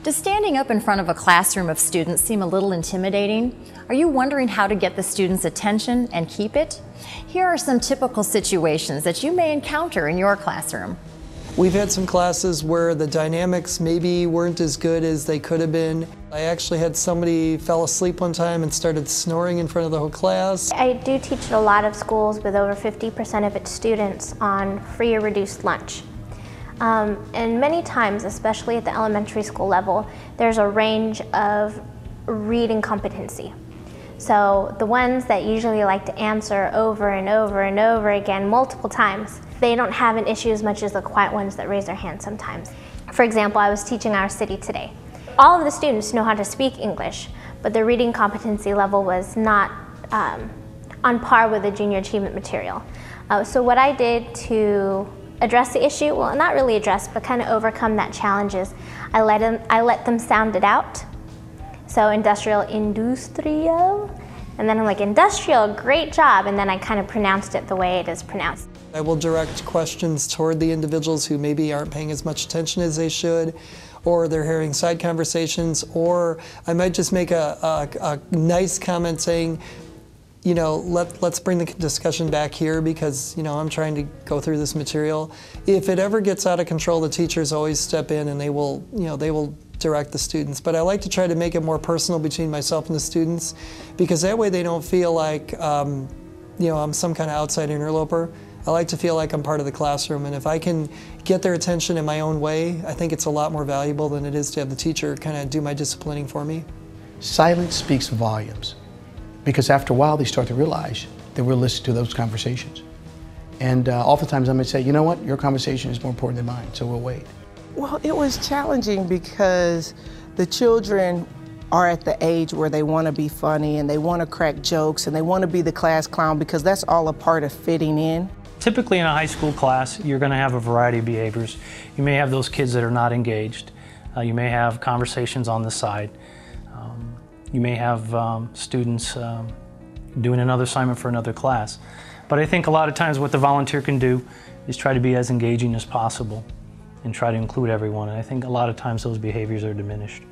Does standing up in front of a classroom of students seem a little intimidating? Are you wondering how to get the students' attention and keep it? Here are some typical situations that you may encounter in your classroom. We've had some classes where the dynamics maybe weren't as good as they could have been. I actually had somebody fell asleep one time and started snoring in front of the whole class. I do teach at a lot of schools with over 50% of its students on free or reduced lunch. And many times, especially at the elementary school level, there's a range of reading competency. So the ones that usually like to answer over and over and over again multiple times, they don't have an issue as much as the quiet ones that raise their hands sometimes. For example, I was teaching our city today. All of the students know how to speak English, but their reading competency level was not on par with the junior achievement material. So what I did to address the issue, well, not really address, but kind of overcome that challenge is I let them sound it out. So industrial, and then I'm like, industrial, great job, and then I kind of pronounced it the way it is pronounced. I will direct questions toward the individuals who maybe aren't paying as much attention as they should, or they're hearing side conversations, or I might just make a nice comment saying, you know, let's bring the discussion back here because, you know, I'm trying to go through this material. If it ever gets out of control, the teachers always step in and they will, you know, they will direct the students. But I like to try to make it more personal between myself and the students because that way they don't feel like, you know, I'm some kind of outside interloper. I like to feel like I'm part of the classroom, and if I can get their attention in my own way, I think it's a lot more valuable than it is to have the teacher kind of do my disciplining for me. Silence speaks volumes. Because after a while, they start to realize that we're listening to those conversations. And oftentimes I might say, you know what, your conversation is more important than mine, so we'll wait. Well, it was challenging because the children are at the age where they want to be funny and they want to crack jokes and they want to be the class clown because that's all a part of fitting in. Typically in a high school class, you're going to have a variety of behaviors. You may have those kids that are not engaged. You may have conversations on the side. You may have students doing another assignment for another class. But I think a lot of times what the volunteer can do is try to be as engaging as possible and try to include everyone. And I think a lot of times those behaviors are diminished.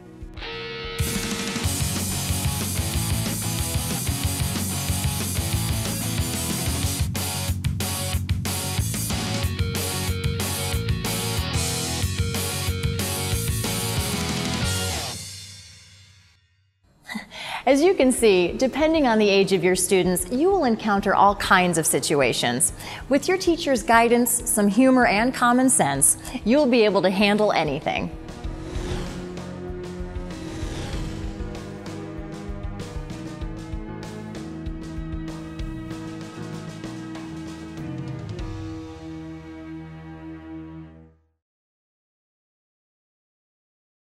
As you can see, depending on the age of your students, you will encounter all kinds of situations. With your teacher's guidance, some humor, and common sense, you'll be able to handle anything.